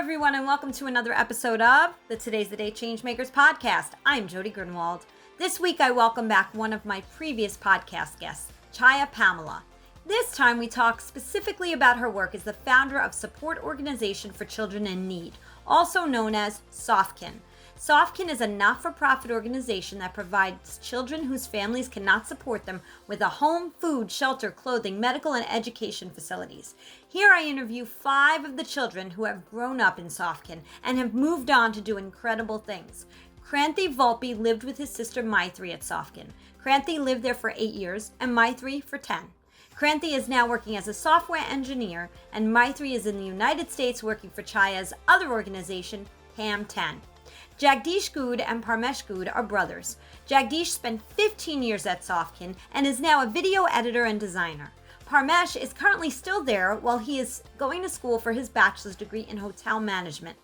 everyone, and welcome to another episode of the Today's the Day Changemakers Podcast. I'm Jody Grunwald. This week, I welcome back one of my previous podcast guests, Chaya Pamula. This time, we talk specifically about her work as the founder of Support Organization for Children in Need, also known as SOFKIN. SOFKIN is a not-for-profit organization that provides children whose families cannot support them with a home, food, shelter, clothing, medical, and education facilities. Here I interview 5 of the children who have grown up in SOFKIN and have moved on to do incredible things. Kranthii Vulpe lived with his sister Mythri at SOFKIN. Kranthii lived there for 8 years and Mythri for 10. Kranthii is now working as a software engineer, and Mythri is in the United States working for Chaya's other organization, PamTen. Jagdish Goud and Parmesh Goud are brothers. Jagdish spent 15 years at SOFKIN and is now a video editor and designer. Parmesh is currently still there while he is going to school for his bachelor's degree in hotel management.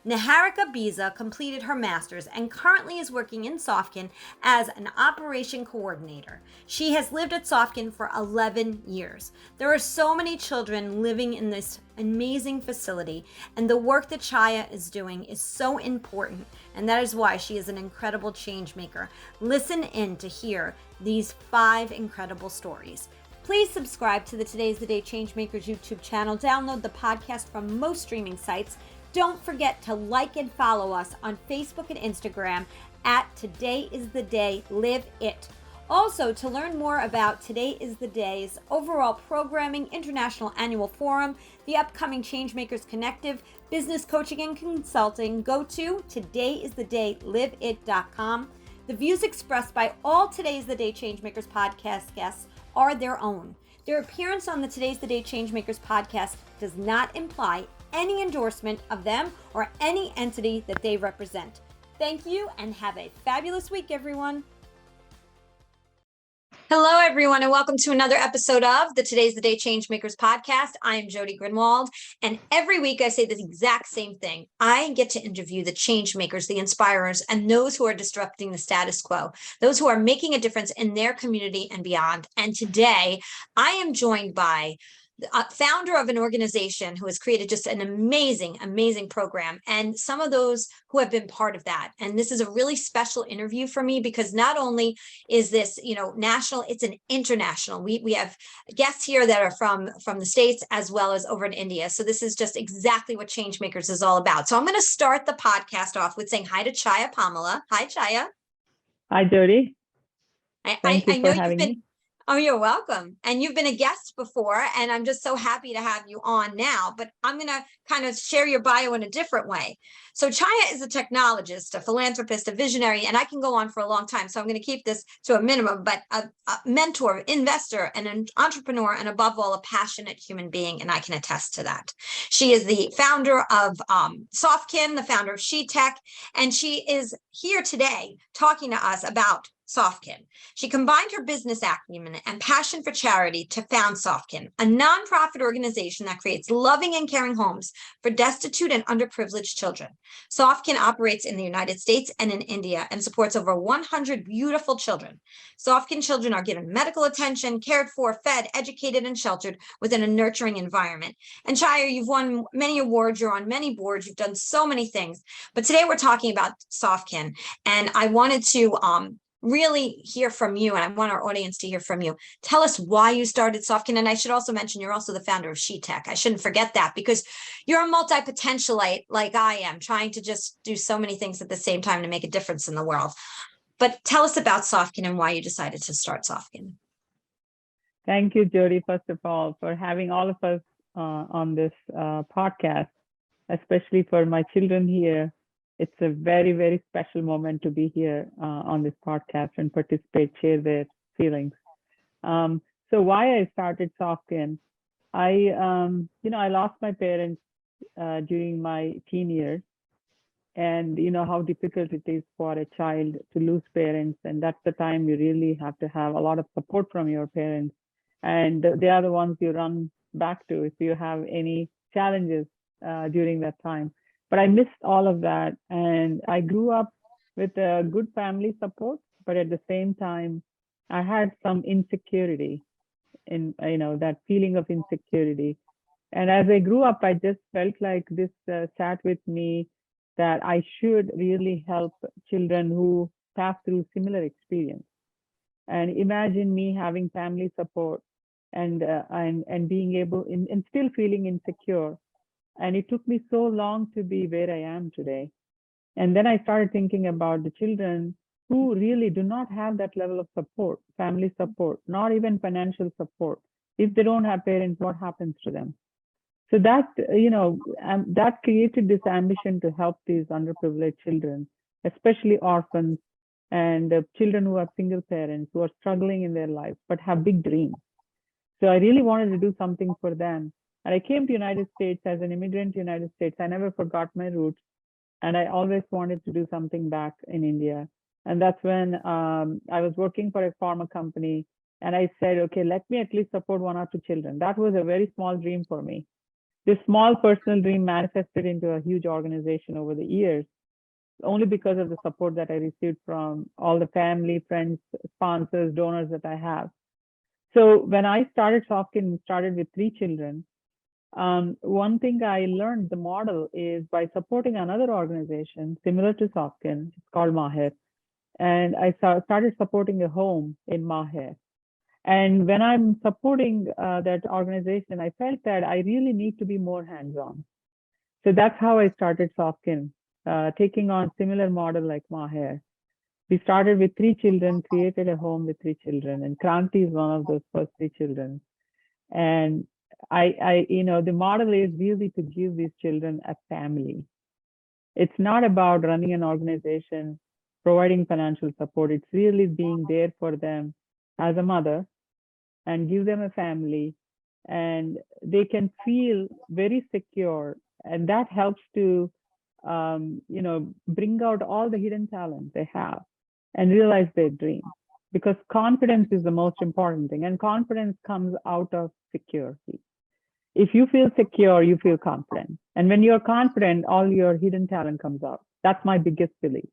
Niharika Beesa completed her master's and currently is working in SOFKIN as an operation coordinator. She has lived at SOFKIN for 11 years. There are so many children living in this amazing facility, and the work that Chaya is doing is so important, and that is why she is an incredible change maker. Listen in to hear these 5 incredible stories. Please subscribe to the Today's the Day Changemakers YouTube channel. Download the podcast from most streaming sites. Don't forget to like and follow us on Facebook and Instagram at Today is the Day, Live It. Also, to learn more about Today is the Day's overall programming, International Annual Forum, the upcoming Changemakers Connective, business coaching and consulting, go to todayisthedayliveit.com. The views expressed by all Today's the Day Changemakers podcast guests are their own. Their appearance on the Today's the Day Changemakers podcast does not imply any endorsement of them or any entity that they represent. Thank you and have a fabulous week, everyone. Hello, everyone, and welcome to another episode of the Today's the Day Changemakers Podcast. I'm Jody Grunwald, and every week I say the exact same thing. I get to interview the change makers, the inspirers, and those who are disrupting the status quo, those who are making a difference in their community and beyond. And today I am joined by founder of an organization who has created just an amazing program, and some of those who have been part of that. And this is a really special interview for me because not only is this, national, it's an international. We have guests here that are from the States as well as over in India. So this is just exactly what Changemakers is all about. So I'm going to start the podcast off with saying hi to Chaya Pamula. Hi, Chaya. Hi, Jody. Thank you for having me. Oh, you're welcome. And you've been a guest before, and I'm just so happy to have you on now, but I'm going to kind of share your bio in a different way. So Chaya is a technologist, a philanthropist, a visionary, and I can go on for a long time. So I'm going to keep this to a minimum, but a mentor, investor, and an entrepreneur, and above all, a passionate human being. And I can attest to that. She is the founder of SOFKIN, the founder of Shetek, and she is here today talking to us about SOFKIN. She combined her business acumen and passion for charity to found SOFKIN, a nonprofit organization that creates loving and caring homes for destitute and underprivileged children. SOFKIN operates in the United States and in India and supports over 100 beautiful children. SOFKIN children are given medical attention, cared for, fed, educated, and sheltered within a nurturing environment. And Chaya, you've won many awards, you're on many boards, you've done so many things. But today we're talking about SOFKIN, and I wanted to really hear from you, and I want our audience to hear from you. Tell us why you started SOFKIN, and I should also mention you're also the founder of Shetek. I shouldn't forget that because you're a multi-potentialite like I am, trying to just do so many things at the same time to make a difference in the world. But tell us about SOFKIN and why you decided to start SOFKIN. Thank you, Jody, first of all, for having all of us on this podcast, especially for my children here. It's a very special moment to be here on this podcast and participate, share their feelings. So why I started SOFKIN, I lost my parents during my teen years, and you know how difficult it is for a child to lose parents, and that's the time you really have to have a lot of support from your parents, and they are the ones you run back to if you have any challenges during that time. But I missed all of that, and I grew up with a good family support, but at the same time, I had some insecurity, in that feeling of insecurity And as I grew up, I just felt like this sat with me that I should really help children who pass through similar experience. And imagine me having family support and being able and still feeling insecure. And it took me so long to be where I am today. And then I started thinking about the children who really do not have that level of support, family support, not even financial support. If they don't have parents, what happens to them? So that, that created this ambition to help these underprivileged children, especially orphans and children who have single parents who are struggling in their lives but have big dreams. So I really wanted to do something for them. And I came to United States as an immigrant to United States. I never forgot my roots, and I always wanted to do something back in India. And that's when I was working for a pharma company, and I said, okay, let me at least support one or two children. That was a very small dream for me. This small personal dream manifested into a huge organization over the years, only because of the support that I received from all the family, friends, sponsors, donors that I have. So when I started SOFKIN, started with 3 children. One thing I learned the model is by supporting another organization similar to SOFKIN, it's called Mahir. And I started supporting a home in Mahir. And when I'm supporting that organization, I felt that I really need to be more hands-on. So that's how I started SOFKIN, taking on similar model like Mahir. We started with 3 children, created a home with 3 children, and Kranthii is one of those first 3 children. And the model is really to give these children a family. It's not about running an organization, providing financial support. It's really being there for them as a mother and give them a family, and they can feel very secure. And that helps to, bring out all the hidden talent they have and realize their dream. Because confidence is the most important thing, and confidence comes out of security. If you feel secure, you feel confident. And when you're confident, all your hidden talent comes out. That's my biggest belief.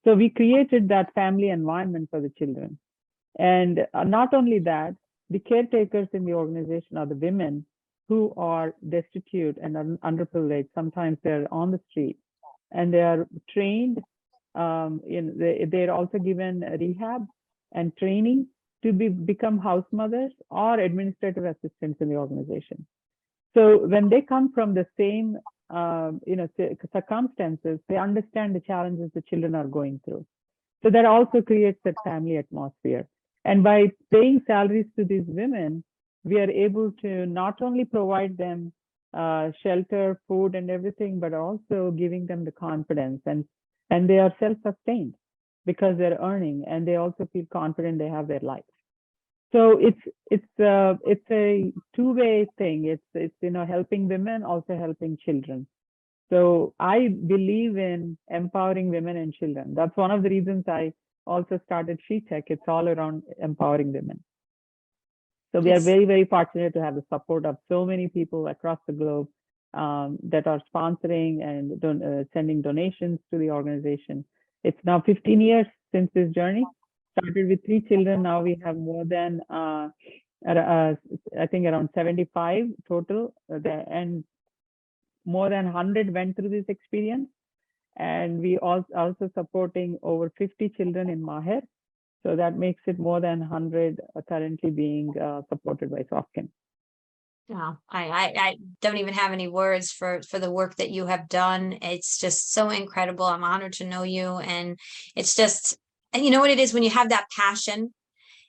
So we created that family environment for the children. And not only that, the caretakers in the organization are the women who are destitute and underprivileged. Sometimes they're on the street, and they are trained. They're also given rehab and training to become house mothers or administrative assistants in the organization. So when they come from the same circumstances, they understand the challenges the children are going through. So that also creates that family atmosphere. And by paying salaries to these women, we are able to not only provide them shelter, food, and everything, but also giving them the confidence, and they are self-sustained because they're earning, and they also feel confident they have their life. So it's a two-way thing. It's helping women, also helping children. So I believe in empowering women and children. That's one of the reasons I also started Shetek. It's all around empowering women. So we are very, very fortunate to have the support of so many people across the globe that are sponsoring and sending donations to the organization. It's now 15 years since this journey. Started with 3 children. Now we have more than, I think around 75 total, and more than 100 went through this experience. And we also supporting over 50 children in Mahir. So that makes it more than 100 currently being supported by SOFKIN. Wow, I don't even have any words for the work that you have done. It's just so incredible. I'm honored to know you, and it's just, and you know what it is when you have that passion,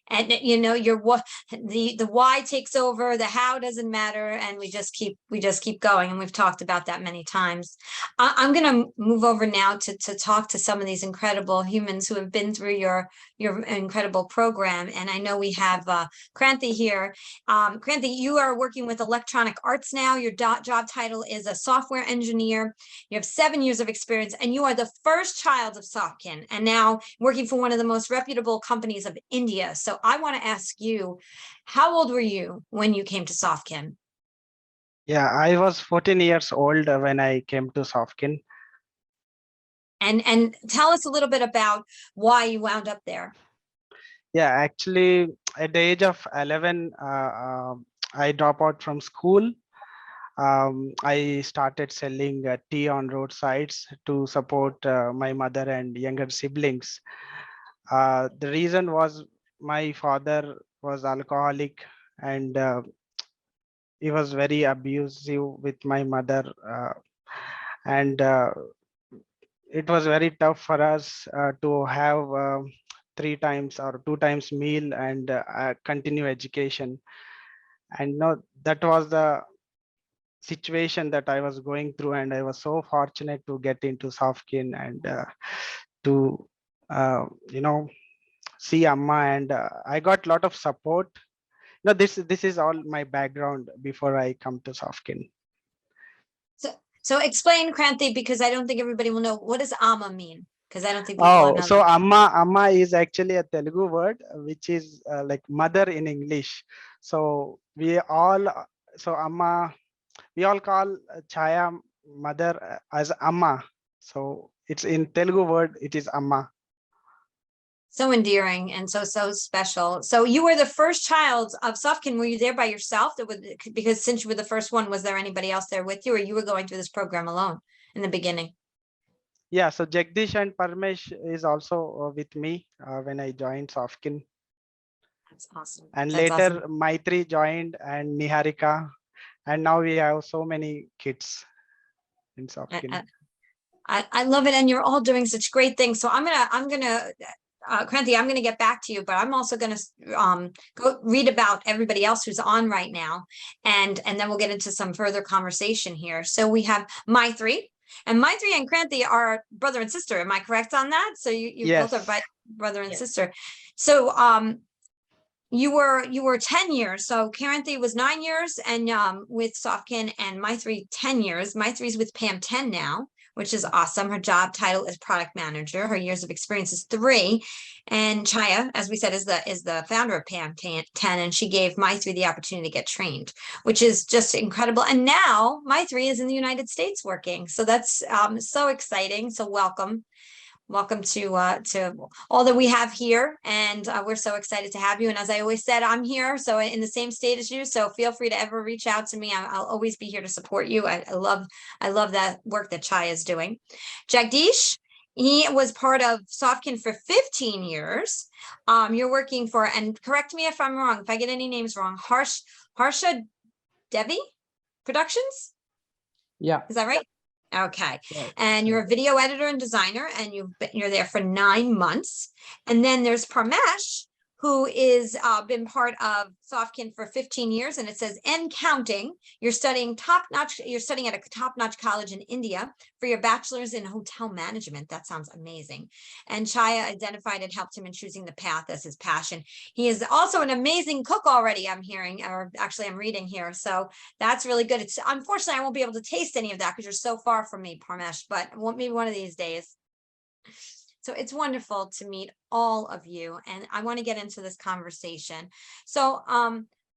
and the why takes over, the how doesn't matter, and we just keep going. And we've talked about that many times. I'm going to move over now to talk to some of these incredible humans who have been through your incredible program. And I know we have Kranthii here. Kranthii, you are working with electronic arts now. Your job title is a software engineer. You have 7 years of experience, and you are the first child of SOFKIN, and now working for one of the most reputable companies of India. So I want to ask you, how old were you when you came to SOFKIN? Yeah, I was 14 years old when I came to SOFKIN. And tell us a little bit about why you wound up there. Yeah, actually, at the age of 11, I dropped out from school. I started selling tea on roadsides to support my mother and younger siblings. The reason was my father was alcoholic, and he was very abusive with my mother, and it was very tough for us to have 3 times or 2 times meal and continue education. And no, that was the situation that I was going through, and I was so fortunate to get into SOFKIN and to uh, you know see Amma, and I got a lot of support. No, this is all my background before I come to SOFKIN. So explain, Kranthii, because I don't think everybody will know, what does Amma mean? Because I don't think people know. So Amma is actually a Telugu word, which is like mother in English. So we all so Amma, we all call Chaya mother as Amma. So it's in Telugu word, it is Amma. So endearing and so special. So you were the first child of SOFKIN. Were you there by yourself? Because since you were the first one, was there anybody else there with you, or you were going through this program alone in the beginning? Yeah, so Jagdish and Parmesh is also with me when I joined SOFKIN. That's awesome. And That's later awesome. Mythri joined, and Niharika, and now we have so many kids in SOFKIN. I love it, and you're all doing such great things. So I'm gonna Kranthii, I'm gonna get back to you, but I'm also gonna go read about everybody else who's on right now, and then we'll get into some further conversation here. So we have Mythri, and Mythri and Kranthii are brother and sister. Am I correct on that? So you Yes. both are brother and sister. So you were 10 years. So Kranthii was 9 years and with SOFKIN, and Mythri 10 years. Mythri's with PamTen now, which is awesome. Her job title is product manager. Her years of experience is 3. And Chaya, as we said, is the founder of PamTen, and she gave Mythri the opportunity to get trained, which is just incredible. And now Mythri is in the United States working. So that's so exciting. So welcome. Welcome to all that we have here, and we're so excited to have you. And as I always said, I'm here, so in the same state as you. So feel free to ever reach out to me. I'll always be here to support you. I love that work that Chaya is doing. Jagdish, he was part of SOFKIN for 15 years. You're working for, and correct me if I'm wrong, if I get any names wrong, Harsha Devi Productions. Yeah. Is that right? Okay. Right. And you're a video editor and designer, and you're there for 9 months. And then there's Parmesh, who is been part of SOFKIN for 15 years, and it says, and counting. You're studying you're studying at a top-notch college in India for your bachelor's in hotel management. That sounds amazing. And Chaya identified and helped him in choosing the path as his passion. He is also an amazing cook already, I'm hearing, or actually I'm reading here. So that's really good. It's unfortunately I won't be able to taste any of that because you're so far from me, Parmesh, but maybe one of these days. So it's wonderful to meet all of you, and I want to get into this conversation. So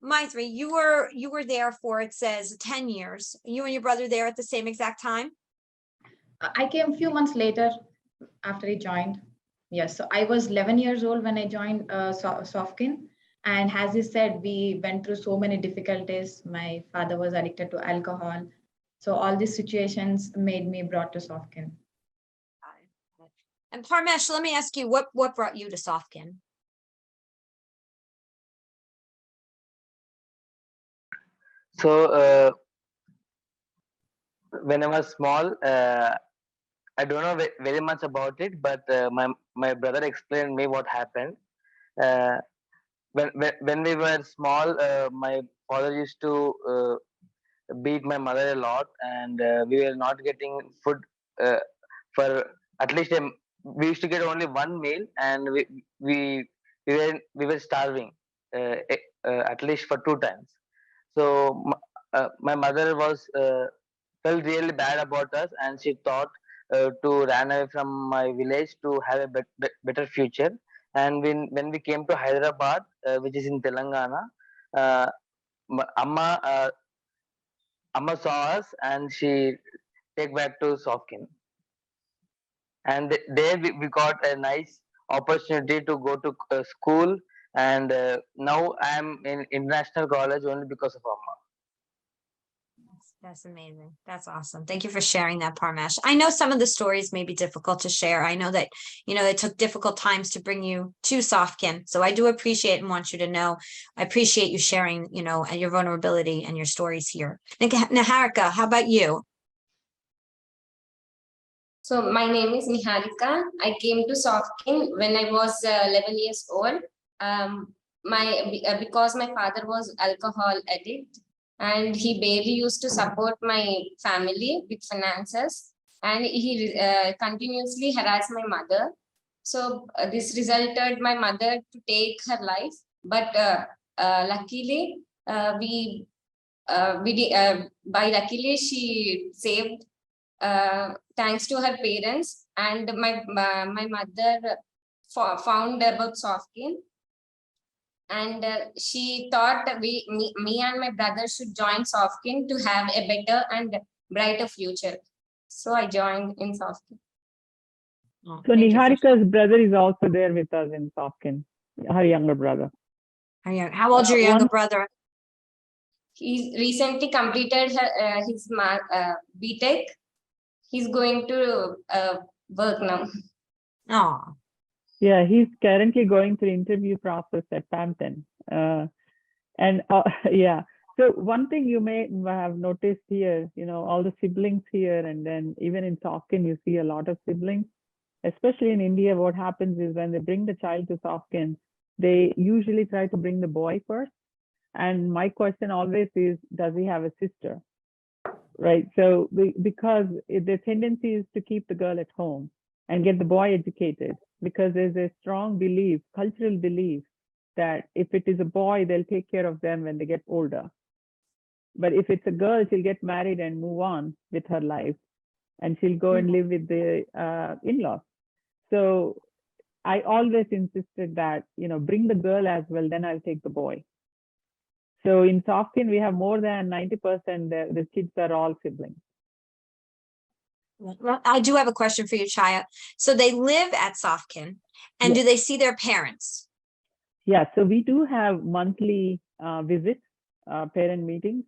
Mythri, you were there for, it says, 10 years. You and your brother there at the same exact time? I came a few months later after I joined. Yes, so I was 11 years old when I joined SOFKIN. And as he said, we went through so many difficulties. My father was addicted to alcohol. So all these situations made me brought to SOFKIN. And Parmesh, let me ask you, what brought you to SOFKIN? So when I was small, I don't know very much about it, but my brother explained me what happened. Uh, when we were small, my father used to beat my mother a lot, and we were not getting food uh, for at least we used to get only one meal, and we we were starving at least for 2 times. So my mother was felt really bad about us, and she thought to run away from my village to have a better future. And when we came to Hyderabad, which is in Telangana, uh, Amma Amma saw us, and she take back to SOFKIN. And there we got a nice opportunity to go to school, and now I am in international college only because of Amma. That's amazing. That's awesome. Thank you for sharing that, Parmesh. I know some of the stories may be difficult to share. I know that, it took difficult times to bring you to SOFKIN. So I do appreciate and want you to know, I appreciate you sharing, your vulnerability and your stories here. Niharika, how about you? So my name is Niharika. I came to SOFKIN when I was 11 years old. Because my father was alcohol addict, and he barely used to support my family with finances, and he continuously harassed my mother. So this resulted my mother to take her life. But luckily, luckily she saved, thanks to her parents, and my mother found about SOFKIN. And she thought that me and my brother should join SOFKIN to have a better and brighter future. So I joined in SOFKIN. Oh, So thank you for Niharika's brother is also there with us in SOFKIN, her younger brother. sharing. How old's your younger brother? He recently completed his BTech. He's going to work now. Oh, Yeah, he's currently going through interview process at PamTen. Yeah. So one thing you may have noticed here, all the siblings here, and then even in SOFKIN, you see a lot of siblings. Especially in India, what happens is when they bring the child to SOFKIN, they usually try to bring the boy first. And my question always is, does he have a sister? Right. So because the tendency is to keep the girl at home and get the boy educated, because there's a strong belief, cultural belief, that if it is a boy, they'll take care of them when they get older. But if it's a girl, she'll get married and move on with her life, and she'll go and live with the in-laws. So I always insisted that, bring the girl as well, then I'll take the boy. So in SOFKIN, we have more than 90% the kids are all siblings. well, I do have a question for you, Chaya. So they live at SOFKIN, and Yes. do they see their parents? Yeah, so we do have monthly visits, parent meetings.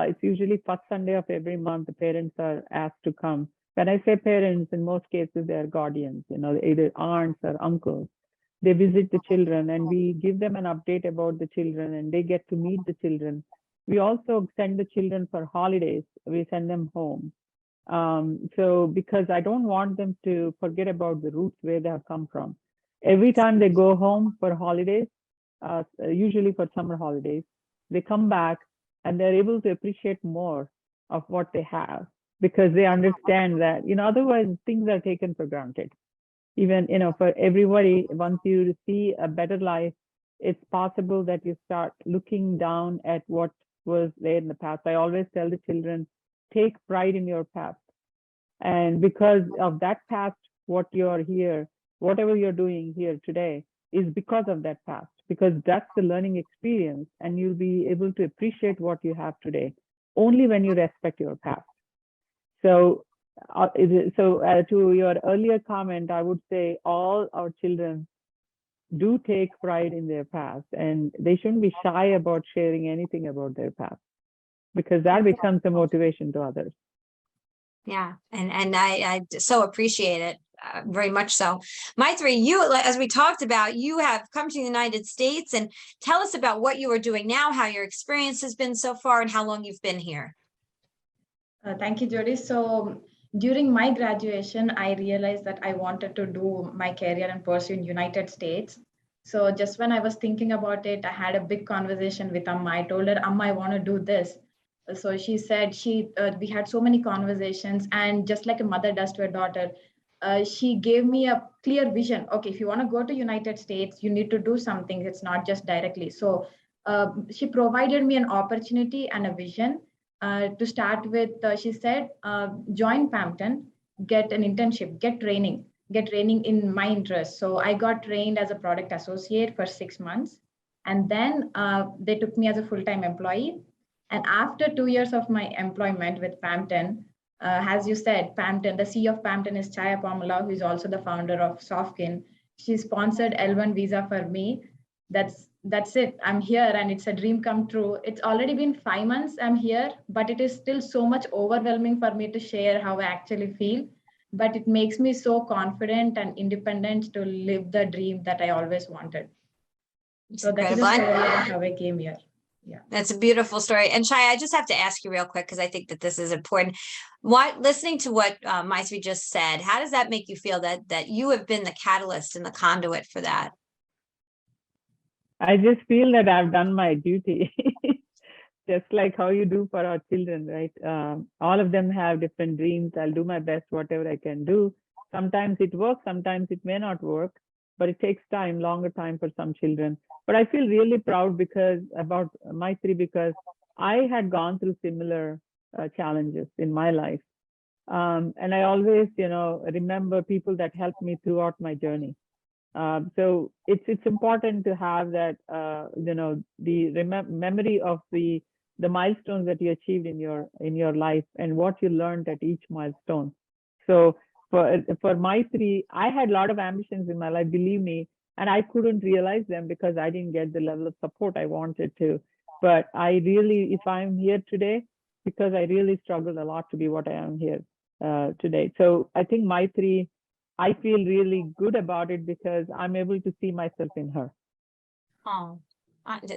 It's usually first Sunday of every month, the parents are asked to come. When I say parents, in most cases, they're guardians, either aunts or uncles. They visit the children, and we give them an update about the children, and they get to meet the children. We also send the children for holidays. We send them home. So because I don't want them to forget about the roots where they have come from. Every time they go home for holidays, usually for summer holidays, they come back and they're able to appreciate more of what they have, because they understand that, otherwise things are taken for granted. Even, for everybody, once you see a better life, it's possible that you start looking down at what was there in the past. I always tell the children, take pride in your past. And because of that past, what you're here, whatever you're doing here today is because of that past, because that's the learning experience, and you'll be able to appreciate what you have today only when you respect your past. So to your earlier comment, I would say all our children do take pride in their past, and they shouldn't be shy about sharing anything about their past, because that becomes a motivation to others. Yeah, and I so appreciate it, very much so. Mythri, you, as we talked about, you have come to the United States, and tell us about what you are doing now, how your experience has been so far, and how long you've been here. Thank you, Jody. So during my graduation, I realized that I wanted to do my career and pursue in United States. So just when I was thinking about it, I had a big conversation with Amma. I told her, Amma, I want to do this. So she said we had so many conversations, and just like a mother does to a daughter, she gave me a clear vision. Okay, if you want to go to United States, you need to do something. It's not just directly. So she provided me an opportunity and a vision. To start with, she said, join PamTen, get an internship, get training in my interest. So I got trained as a product associate for 6 months. And then they took me as a full-time employee. And after 2 years of my employment with PamTen, as you said, PamTen, the CEO of PamTen is Chaya Pamula, who is also the founder of SOFKIN. She sponsored L1 visa for me. That's that's it. I'm here and it's a dream come true. It's already been 5 months I'm here, but it is still so much overwhelming for me to share how I actually feel. But it makes me so confident and independent to live the dream that I always wanted. It's So that is the incredible. story about how I came here. Yeah. That's a beautiful story. And Chaya, I just have to ask you real quick because I think that this is important. Listening to what Mythri just said, how does that make you feel that you have been the catalyst and the conduit for that? I just feel that I've done my duty, just like how you do for our children, right? All of them have different dreams. I'll do my best, whatever I can do. Sometimes it works, sometimes it may not work, but it takes time, longer time for some children. But I feel really proud about Mythri because I had gone through similar challenges in my life. And I always, remember people that helped me throughout my journey. So it's important to have that, the memory of the milestones that you achieved in your life and what you learned at each milestone. So for Mythri, I had a lot of ambitions in my life, believe me, and I couldn't realize them because I didn't get the level of support I wanted to. But if I'm here today, because I really struggled a lot to be what I am here today. So I think Mythri, I feel really good about it because I'm able to see myself in her. Oh,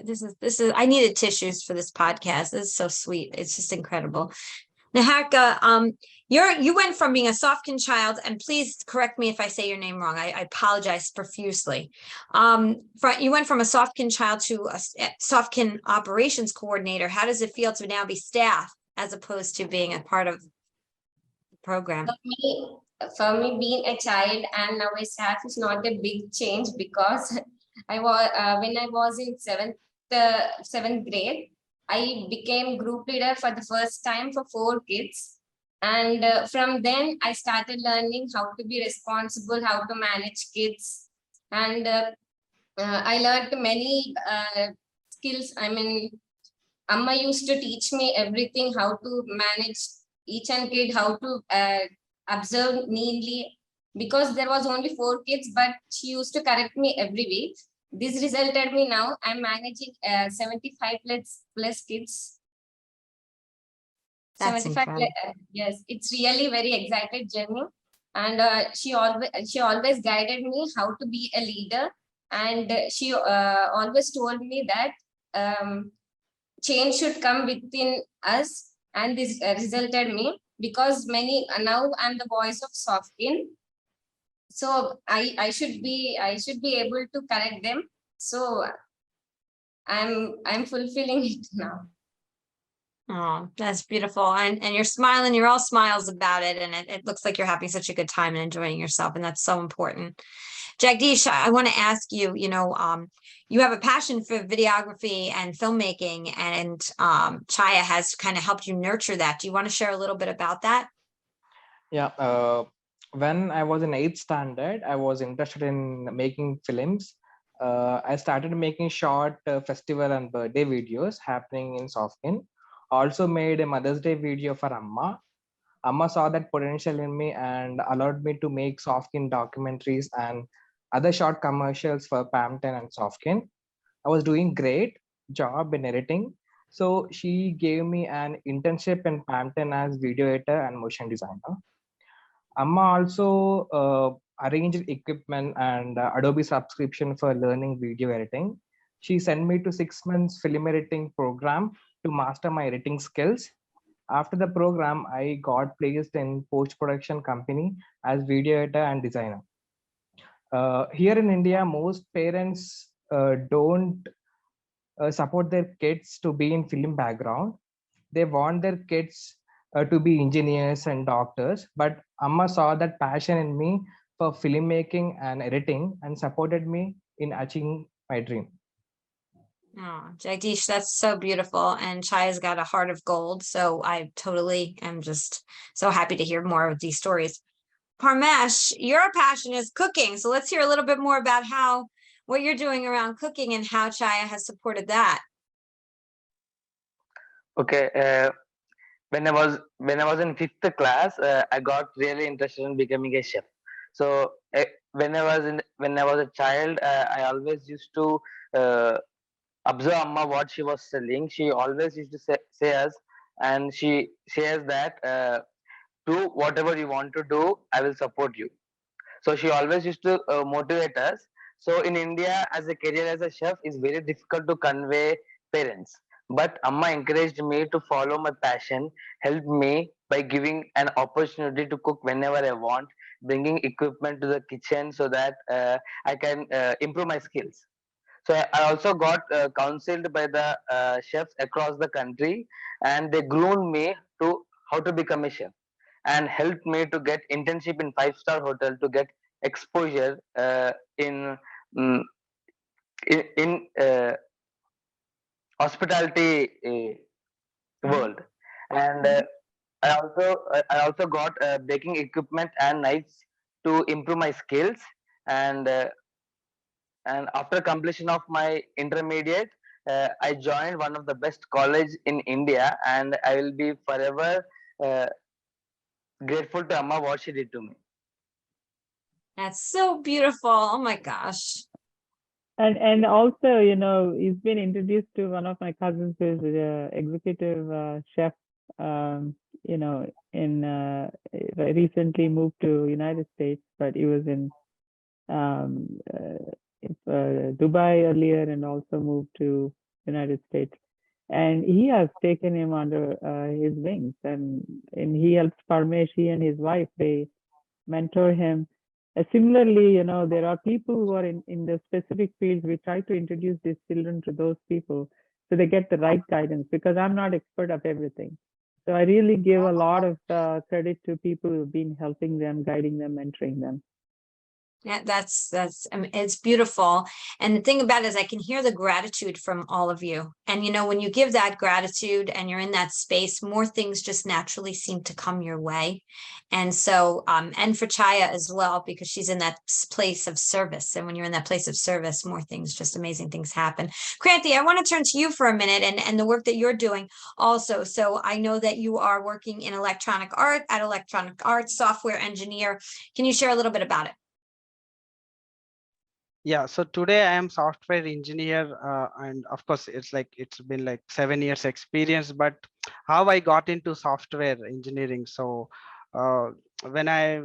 this is, I needed tissues for this podcast. This is so sweet. It's just incredible. Niharika, you went from being a SOFKIN child, and please correct me if I say your name wrong. I apologize profusely. You went from a SOFKIN child to a SOFKIN operations coordinator. How does it feel to now be staff as opposed to being a part of the program? For me, being a child and now a staff is not a big change because I was when I was in seventh grade, I became group leader for the first time for 4 kids. And from then I started learning how to be responsible, how to manage kids. And I learned many skills. I mean, Amma used to teach me everything, how to manage each and kid, how to observe neatly, because there was only 4 kids, but she used to correct me every week. This resulted me now I'm managing 75 plus kids. That's 75 yes, it's really very excited journey. And she always guided me how to be a leader. And she always told me that change should come within us. And this resulted me because now I'm the voice of SOFKIN. So I should be able to correct them. So I'm fulfilling it now. Oh, that's beautiful. And you're smiling, you're all smiles about it. And it looks like you're having such a good time and enjoying yourself. And that's so important. Jagdish, I want to ask you, you have a passion for videography and filmmaking, and Chaya has kind of helped you nurture that. Do you want to share a little bit about that? Yeah. When I was in 8th standard, I was interested in making films. I started making short festival and birthday videos happening in SOFKIN. Also made a Mother's Day video for Amma. Amma saw that potential in me and allowed me to make SOFKIN documentaries and other short commercials for PamTen and SOFKIN. I was doing great job in editing. So she gave me an internship in PamTen as video editor and motion designer. Amma also arranged equipment and Adobe subscription for learning video editing. She sent me to 6 months film editing program to master my editing skills. After the program, I got placed in post-production company as video editor and designer. Here in India, most parents don't support their kids to be in film background. They want their kids to be engineers and doctors, but Amma saw that passion in me for filmmaking and editing and supported me in achieving my dream. Oh, Jagdish, that's so beautiful. And Chaya's got a heart of gold. So I totally am just so happy to hear more of these stories. Parmesh, your passion is cooking. So let's hear a little bit more about what you're doing around cooking and how Chaya has supported that. Okay. When I was in 5th class, I got really interested in becoming a chef. So when I was a child, I always used to observe Amma what she was selling, she always used to say us, and she says that do whatever you want to do, I will support you. So she always used to motivate us. So in India, as a career as a chef is very difficult to convey parents. But Amma encouraged me to follow my passion, helped me by giving an opportunity to cook whenever I want, bringing equipment to the kitchen so that I can improve my skills. So I also got counseled by the chefs across the country, and they groomed me to how to become a chef and helped me to get internship in five-star hotel to get exposure mm, in hospitality world. And I also got baking equipment and knives to improve my skills. And uh, and after completion of my intermediate, I joined one of the best college in India, and I will be forever uh, grateful to Amma what she did to me. That's so beautiful. Oh my gosh. And also, he's been introduced to one of my cousins who's an executive chef, recently moved to United States, but he was in um, Dubai earlier and also moved to United States. And he has taken him under his wings, and he helps Parmesh. He and his wife, they mentor him. Similarly, there are people who are in the specific fields. We try to introduce these children to those people so they get the right guidance, because I'm not expert of everything. So I really give a lot of credit to people who've been helping them, guiding them, mentoring them. Yeah, that's it's beautiful. And the thing about it is I can hear the gratitude from all of you. And when you give that gratitude and you're in that space, more things just naturally seem to come your way. And so and for Chaya as well, because she's in that place of service. And when you're in that place of service, more things, just amazing things happen. Kranthii, I want to turn to you for a minute and the work that you're doing also. So I know that you are working in electronic arts, software engineer. Can you share a little bit about it? Yeah, so today I am software engineer, and of course it's been like 7 years experience. But how I got into software engineering? So when I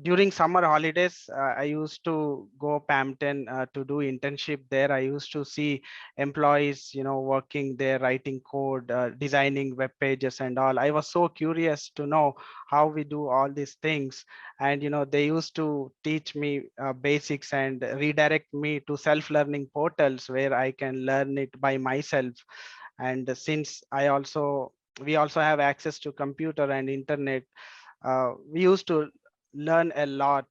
during summer holidays, I used to go PamTen to do internship there. I used to see employees, working there, writing code, designing web pages and all. I was so curious to know how we do all these things. And, they used to teach me basics and redirect me to self-learning portals where I can learn it by myself. And since we also have access to computer and internet, we used to learn a lot,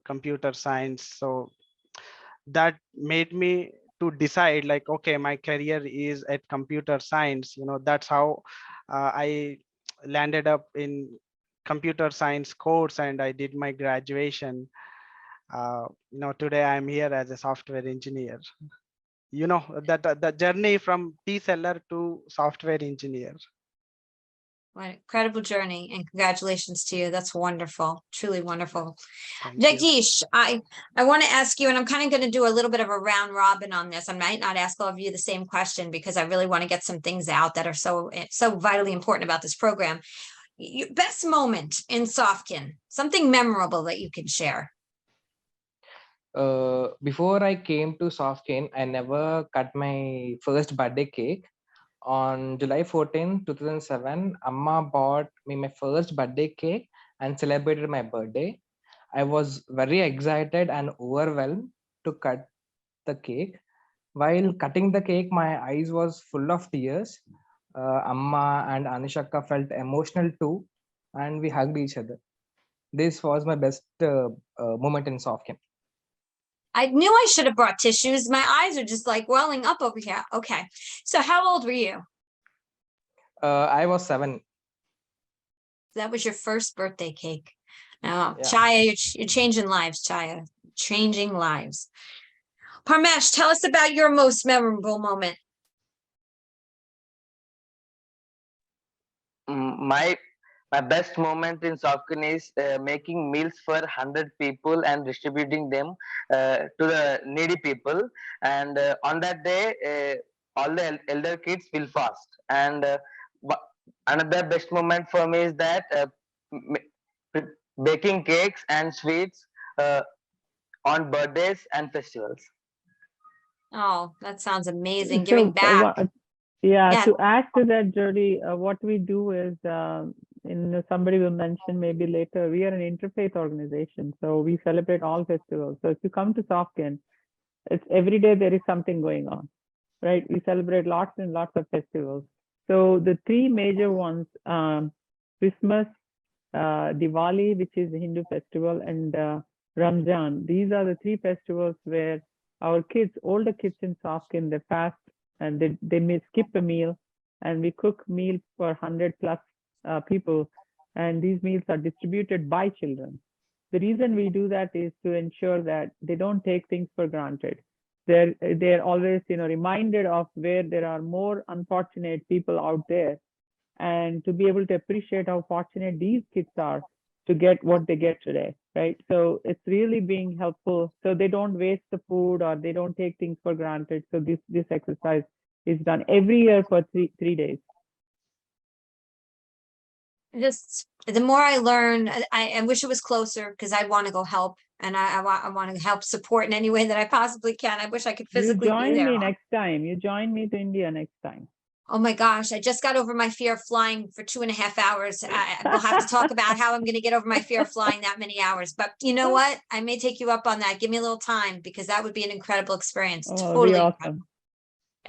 computer science. So that made me to decide, like, okay, my career is at computer science. That's how I landed up in computer science course, and I did my graduation. Today I'm here as a software engineer. That the journey from tea seller to software engineer. What an incredible journey, and congratulations to you. That's wonderful. Truly wonderful. Thank you. Jagdish, I want to ask you, and I'm kind of going to do a little bit of a round robin on this. I might not ask all of you the same question because I really want to get some things out that are so vitally important about this program. Your best moment in SOFKIN, something memorable that you can share. Before I came to SOFKIN, I never cut my first birthday cake. On July 14, 2007, Amma bought me my first birthday cake and celebrated my birthday. I was very excited and overwhelmed to cut the cake. While cutting the cake, my eyes was full of tears. Amma and Anishaka felt emotional too, and we hugged each other. This was my best moment in SOFKIN. I knew I should have brought tissues. My eyes are just like welling up over here. Okay. So how old were you? I was 7. That was your first birthday cake. Now, Yeah. Chaya, you're changing lives, Chaya. Changing lives. Parmesh, tell us about your most memorable moment. My my best moment in SOFKIN is making meals for 100 people and distributing them to the needy people. And on that day, all the elder kids will fast. And another best moment for me is that baking cakes and sweets on birthdays and festivals. Oh, that sounds amazing. So, Giving back. yeah, Yeah. to add to that, Jody, what we do is, somebody will mention maybe later, we are an interfaith organization, so we celebrate all festivals. So if you come to SOFKIN, it's every day there is something going on, right? We celebrate lots and lots of festivals. So the three major ones, Christmas, Diwali, which is a Hindu festival, and Ramzan. These are the three festivals where our kids, older kids in SOFKIN, they fast and they may skip a meal, and we cook meals for 100 plus people, and these meals are distributed by children. The reason we do that is to ensure that they don't take things for granted. They're always, reminded of where there are more unfortunate people out there, and to be able to appreciate how fortunate these kids are to get what they get today, right? So it's really being helpful, so they don't waste the food or they don't take things for granted. So this exercise is done every year for three days. Just the more I learn, I wish it was closer because I want to go help, and I want to help support in any way that I possibly can. I wish I could physically You join be there. me next time. You join me to India next time. Oh my gosh, I just got over my fear of flying for 2.5 hours. We'll have to talk about how I'm going to get over my fear of flying that many hours. But you know what? I may take you up on that. Give me a little time because that would be an incredible experience. Oh, Totally it'll be incredible.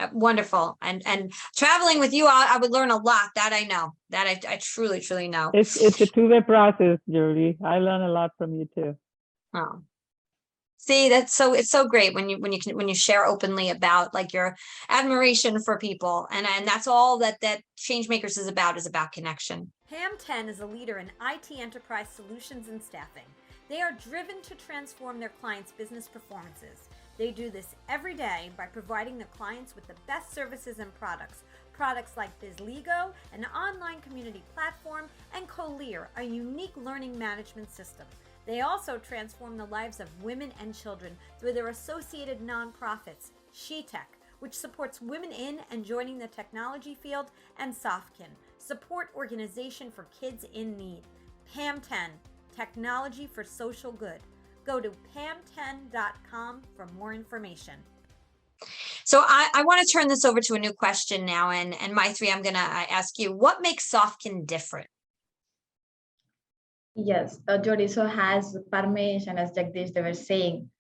awesome. Wonderful. And traveling with you, I would learn a lot. That I know. That I truly know. It's a two-way process, Jody. I learn a lot from you too. Oh. See, it's so great when you share openly about like your admiration for people, and that's all that Changemakers is about connection. PamTen is a leader in IT enterprise solutions and staffing. They are driven to transform their clients' business performances. They do this every day by providing their clients with the best services and products like BizLego, an online community platform, and Colear, a unique learning management system. They also transform the lives of women and children through their associated nonprofits, Shetek, which supports women in and joining the technology field, and SOFKIN, support organization for kids in need. PamTen, technology for social good. Go to PamTen.com for more information. So I want to turn this over to a new question now, and Mythri, I'm going to ask you, what makes SOFKIN different? Yes, Jody. So as Parmesh and as Jagdish, they were saying,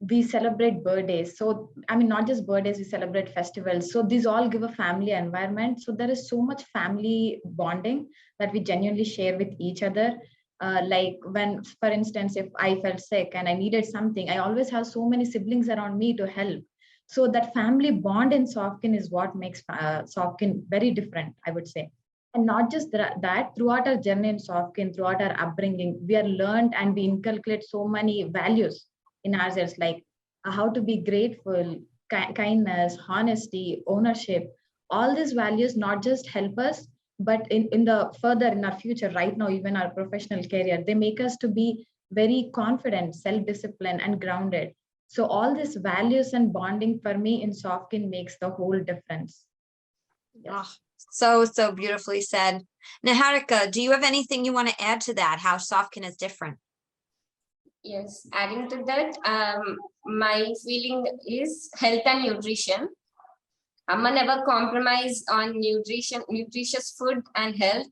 we celebrate birthdays. So, I mean, not just birthdays, we celebrate festivals. So these all give a family environment. So there is so much family bonding that we genuinely share with each other. Like when, for instance, if I felt sick and I needed something, I always have so many siblings around me to help. So that family bond in SOFKIN is what makes SOFKIN very different, I would say. And not just that, throughout our journey in SOFKIN, throughout our upbringing, we are learned and we inculcate so many values in ourselves, like how to be grateful, kindness, honesty, ownership. All these values not just help us, but in the further in our future, right now, even our professional career, they make us to be very confident, self-disciplined, and grounded. So all these values and bonding for me in SOFKIN makes the whole difference. Yes. Oh, so beautifully said. Niharika, do you have anything you want to add to that, how SOFKIN is different? Yes, adding to that, my feeling is health and nutrition. Amma never compromise on nutritious food and health.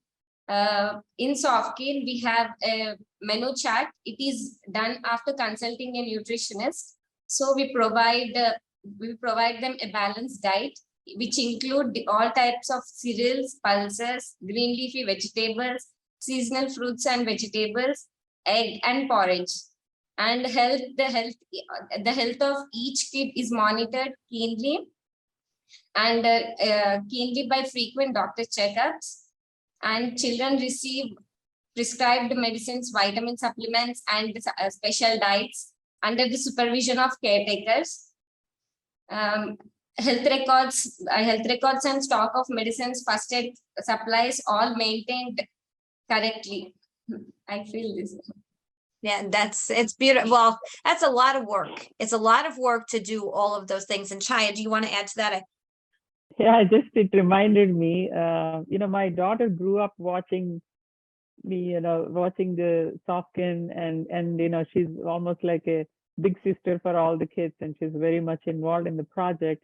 In SOFKIN, we have a menu chart. It is done after consulting a nutritionist. So we provide them a balanced diet, which include all types of cereals, pulses, green leafy vegetables, seasonal fruits and vegetables, egg and porridge. And the health of each kid is monitored keenly by frequent doctor checkups. And children receive prescribed medicines, vitamin supplements, and special diets under the supervision of caretakers. Health records and stock of medicines, first aid supplies, all maintained correctly. I feel this. Yeah, it's beautiful. Well, that's a lot of work. It's a lot of work to do all of those things. And Chaya, do you want to add to that? Yeah, it reminded me, my daughter grew up watching me, watching the Sofkin, and she's almost like a big sister for all the kids, and she's very much involved in the project.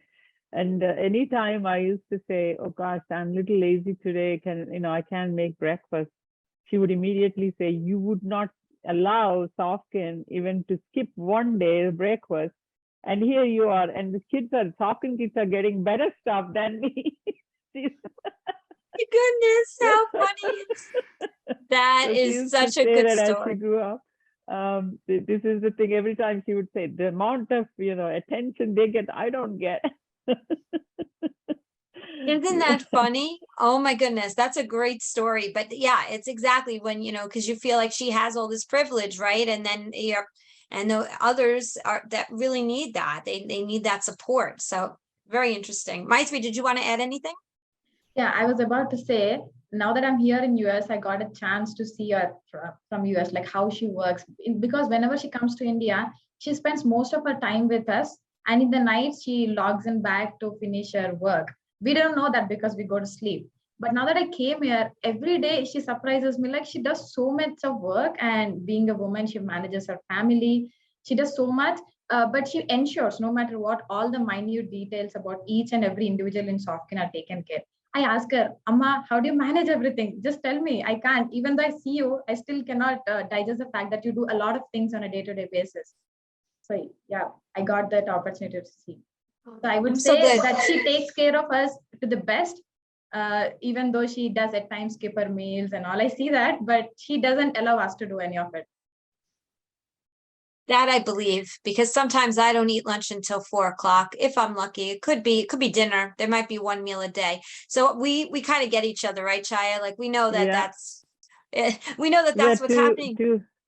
And anytime I used to say, "Oh gosh, I'm a little lazy today. I can't make breakfast," she would immediately say, "You would not allow Sofkin even to skip one day breakfast, and here you are, and the Sofkin kids are getting better stuff than me." Goodness, how funny. That So she is used such to a say good that as she story. grew up. This is the thing. Every time she would say, the amount of attention they get, I don't get. Isn't that funny? Oh my goodness, that's a great story. But yeah, it's exactly when, because you feel like she has all this privilege, right? And then and the others are that really need that. They need that support. So very interesting. Mythri, did you want to add anything? Yeah, I was about to say, now that I'm here in US, I got a chance to see her from US, like how she works. Because whenever she comes to India, she spends most of her time with us. And in the night, she logs in back to finish her work. We don't know that because we go to sleep. But now that I came here, every day she surprises me. Like she does so much of work, and being a woman, she manages her family. She does so much, but she ensures no matter what, all the minute details about each and every individual in Sofkin are taken care. I ask her, Amma, how do you manage everything? Just tell me. I can't. Even though I see you, I still cannot digest the fact that you do a lot of things on a day-to-day basis. So yeah, I got that opportunity to see. So I would I'm so say good. that she takes care of us to the best, even though she does at times skip her meals and all. I see that, but she doesn't allow us to do any of it. That I believe, because sometimes I don't eat lunch until 4 o'clock. If I'm lucky, it could be dinner. There might be one meal a day. So we kind of get each other, right, Chaya? Like we know that Yeah. we know that that's what's happening.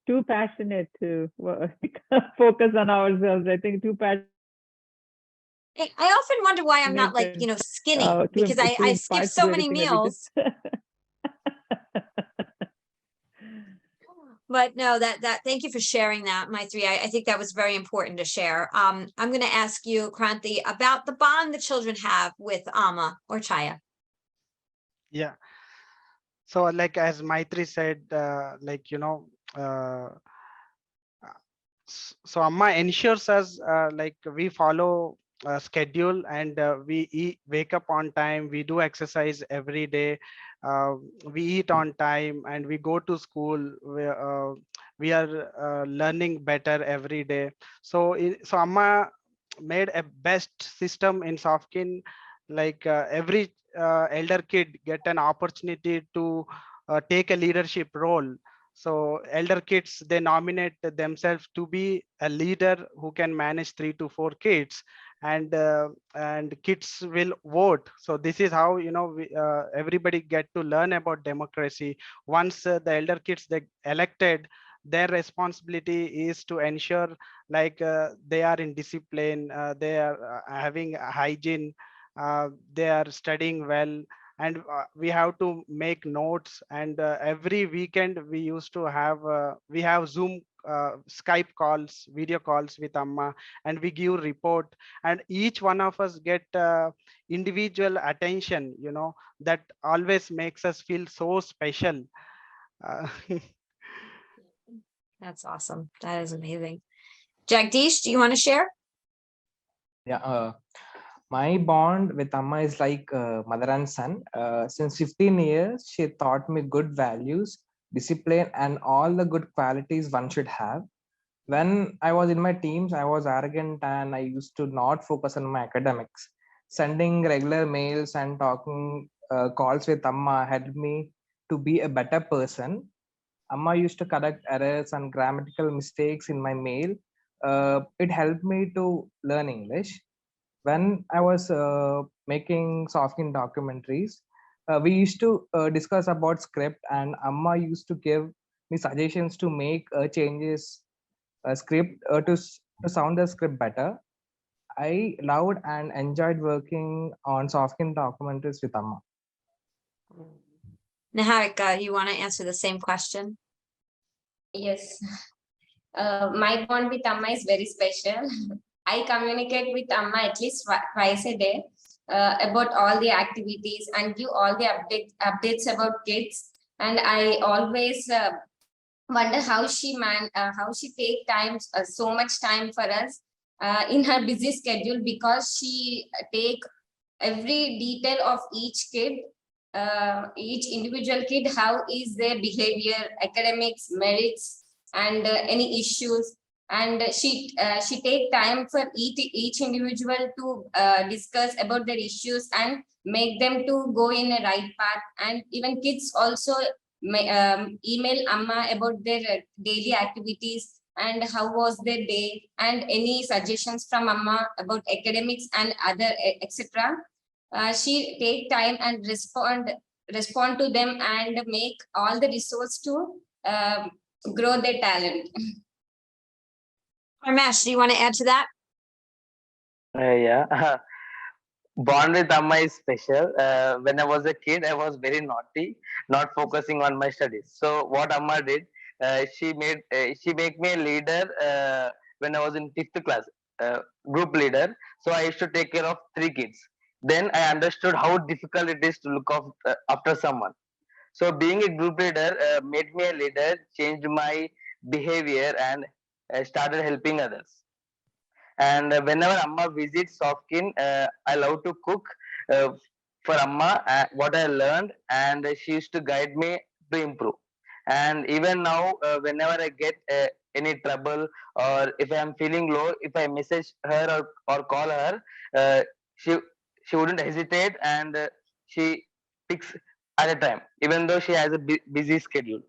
Too passionate to focus on ourselves. I think too passionate. I often wonder why I'm not like, skinny, because I skip so many meals. But no, that thank you for sharing that, Mythri. I think that was very important to share. I'm going to ask you, Kranthii, about the bond the children have with Amma or Chaya. Yeah. So like as Mythri said, so Amma ensures us like we follow a schedule, and wake up on time, we do exercise every day, we eat on time, and we go to school. We are learning better every day. So Amma made a best system in Sofkin, like every elder kid get an opportunity to take a leadership role. So elder kids, they nominate themselves to be a leader who can manage 3 to 4 kids, and kids will vote. So this is how everybody get to learn about democracy. Once the elder kids they elected, their responsibility is to ensure like they are in discipline, they are having hygiene, they are studying well, and we have to make notes. And every weekend we have Zoom, Skype calls, video calls with Amma, and we give report, and each one of us get individual attention, that always makes us feel so special. uh, That's awesome. That is amazing. Jagdish, do you want to share? Yeah, my bond with Amma is like mother and son. Since 15 years, she taught me good values, discipline, and all the good qualities one should have. When I was in my teams, I was arrogant and I used to not focus on my academics. Sending regular mails and talking calls with Amma helped me to be a better person. Amma used to correct errors and grammatical mistakes in my mail. It helped me to learn English. When I was making Sofkin documentaries, we used to discuss about script, and Amma used to give me suggestions to make changes script to sound the script better. I loved and enjoyed working on Sofkin documentaries with Amma. Niharika, you want to answer the same question? Yes. My bond with Amma is very special. I communicate with Amma at least twice a day about all the activities and give all the updates about kids. And I always wonder how she take time so much time for us in her busy schedule, because she take every detail of each individual kid, how is their behavior, academics, merits, and any issues. And she take time for each individual to discuss about their issues and make them to go in a right path. And even kids also email Amma about their daily activities and how was their day, and any suggestions from Amma about academics and other etc. She take time and respond to them and make all the resource to grow their talent. Parmesh, do you want to add to that? Yeah. Bond with Amma is special. When I was a kid, I was very naughty, not focusing on my studies. So what Amma did, she make me a leader when I was in fifth class, group leader. So I used to take care of three kids. Then I understood how difficult it is to look after someone. So being a group leader made me a leader, changed my behavior, and started helping others. And whenever Amma visits Sofkin, I love to cook uh, for Amma what I learned, and she used to guide me to improve. And even now, whenever I get any trouble, or if I am feeling low, if I message her or call her, uh, she she wouldn't hesitate, and she picks at a time, even though she has a busy schedule.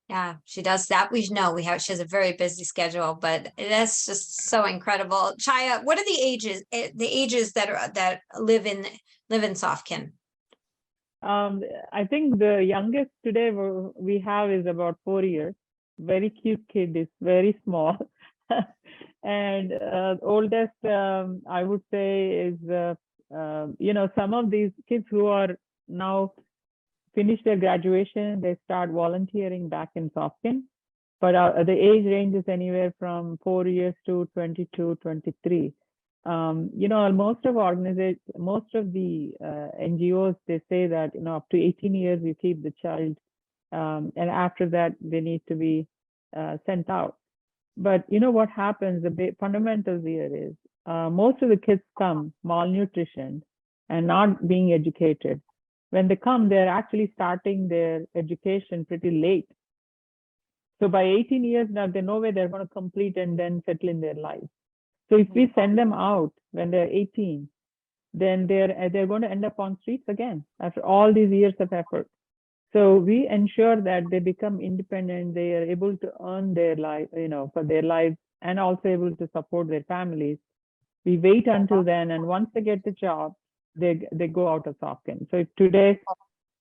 Yeah, she does that. We know she has a very busy schedule, but that's just so incredible. Chaya, what are the ages that live in Sofkin? I think the youngest today we have is about 4 years. Very cute kid, is very small. And oldest, I would say, is some of these kids who are now finish their graduation, they start volunteering back in Sofkin. But the age range is anywhere from 4 years to 22, 23. Most of the NGOs, they say that, up to 18 years, you keep the child. And after that, they need to be sent out. But what happens, the fundamentals here is most of the kids come malnutrition and not being educated. When they come, they're actually starting their education pretty late. So by 18 years now, they know where they're going to complete and then settle in their life. So if we send them out when they're 18, then they're going to end up on streets again after all these years of effort. So we ensure that they become independent, they are able to earn their life, for their lives, and also able to support their families. We wait until then, and once they get the job, they go out of Sofkin. So if today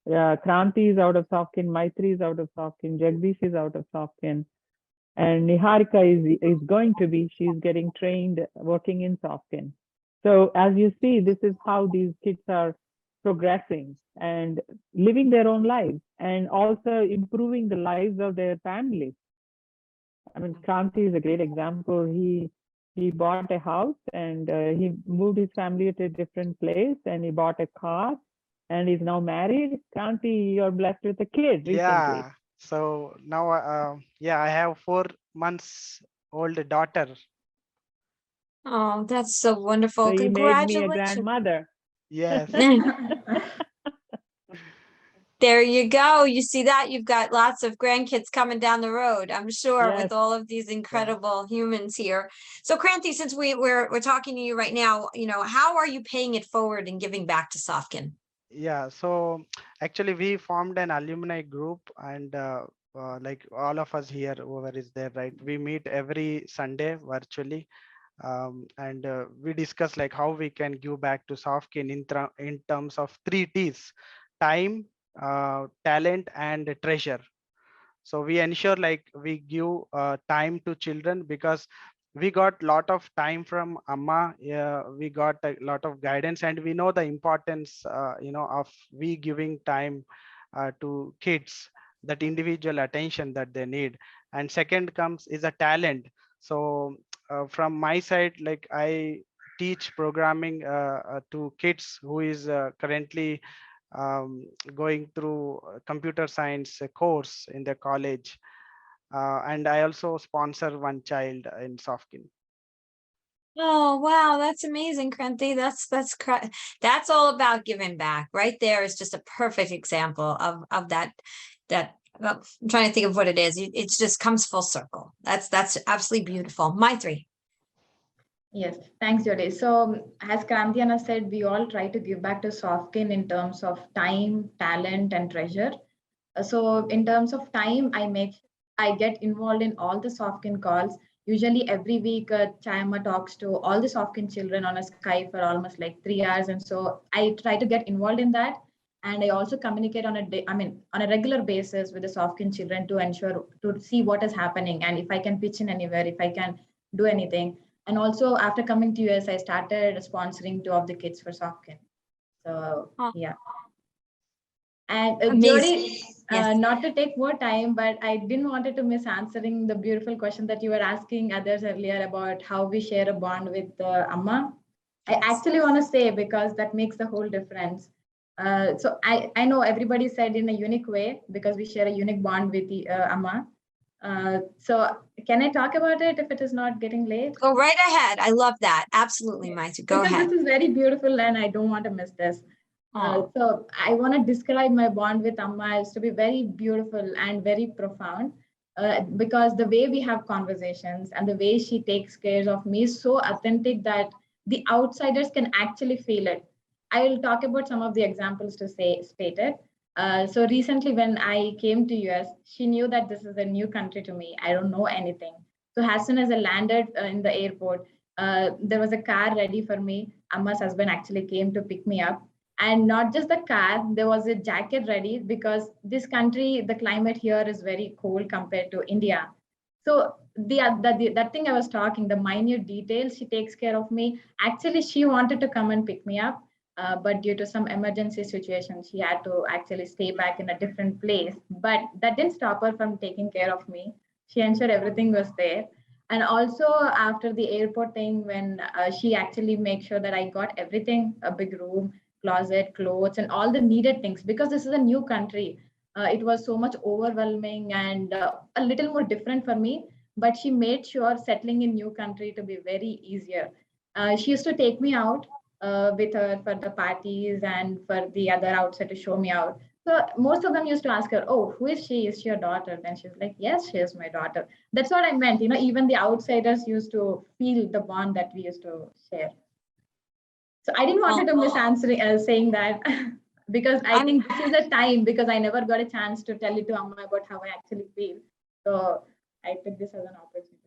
Kranthii is out of Sofkin, Mythri is out of Sofkin, Jagdish is out of Sofkin, and Niharika is going to be, she's getting trained working in Sofkin. So as you see, this is how these kids are progressing and living their own lives, and also improving the lives of their families. I mean, Kranthii is a great example. He bought a house, and he moved his family to a different place, and he bought a car, and he's now married. Kranthii, you're blessed with a kid recently. Yeah. So now, I have 4 months old daughter. Oh, that's so wonderful. So you made me a Congratulations. grandmother. Yes. There you go. You see that? You've got lots of grandkids coming down the road, I'm sure, Yes. with all of these incredible humans here. So Kranthii, since we're talking to you right now, how are you paying it forward and giving back to Sofkin? Yeah, so actually we formed an alumni group, and like all of us here, whoever is there, right? We meet every Sunday virtually, and we discuss like how we can give back to Sofkin in terms of 3 T's: time, talent, and treasure. So we ensure like we give time to children, because we got lot of time from Amma. We got a lot of guidance, and we know the importance, of we giving time to kids, that individual attention that they need. And second comes is a talent. So from my side, like I teach programming to kids who is currently going through computer science course in the college. And I also sponsor one child in SOFKIN. Oh, wow, that's amazing, Kranthii. That's all about giving back. Right there is just a perfect example of that. Well, I'm trying to think of what it is. It just comes full circle. That's absolutely beautiful. Mythri. Yes, thanks, Jody. So, as Kranthii said, we all try to give back to SOFKIN in terms of time, talent, and treasure. So, in terms of time, I get involved in all the SOFKIN calls. Usually, every week, Chayama talks to all the SOFKIN children on a Skype for almost like 3 hours, and so I try to get involved in that. And I also communicate on a day, on a regular basis with the SOFKIN children to ensure to see what is happening and if I can pitch in anywhere, if I can do anything. And also, after coming to US, I started sponsoring 2 of the kids for SOFKIN. So, Oh. yeah. And Amazing. Jody, Yes. not to take more time, but I didn't wanted to miss answering the beautiful question that you were asking others earlier about how we share a bond with Amma. I actually want to say because that makes the whole difference. So I know everybody said in a unique way because we share a unique bond with the Amma. So can I talk about it if it is not getting late? Go right ahead. I love that. Absolutely, Mythri. Go Because ahead. this is very beautiful and I don't want to miss this. So I want to describe my bond with Amma as to be very beautiful and very profound because the way we have conversations and the way she takes care of me is so authentic that the outsiders can actually feel it. I will talk about some of the examples to state it. So recently when I came to US, she knew that this is a new country to me. I don't know anything. So as soon as I landed in the airport, there was a car ready for me. Amma's husband actually came to pick me up, and not just the car, there was a jacket ready because this country, the climate here is very cold compared to India. So that thing I was talking, the minute details, she takes care of me. Actually, she wanted to come and pick me up, but due to some emergency situation, she had to actually stay back in a different place. But that didn't stop her from taking care of me. She ensured everything was there. And also after the airport thing, when she actually made sure that I got everything, a big room, closet, clothes, and all the needed things, because this is a new country. It was so much overwhelming and a little more different for me. But she made sure settling in new country to be very easier. She used to take me out with her for the parties and for the other outside to show me out. So most of them used to ask her, "Oh, who is she? Is she your daughter?" Then she's like, "Yes, she is my daughter." That's what I meant. Even the outsiders used to feel the bond that we used to share. So I didn't want to miss answering saying that because I think this is a time because I never got a chance to tell it to Amma about how I actually feel. So I took this as an opportunity.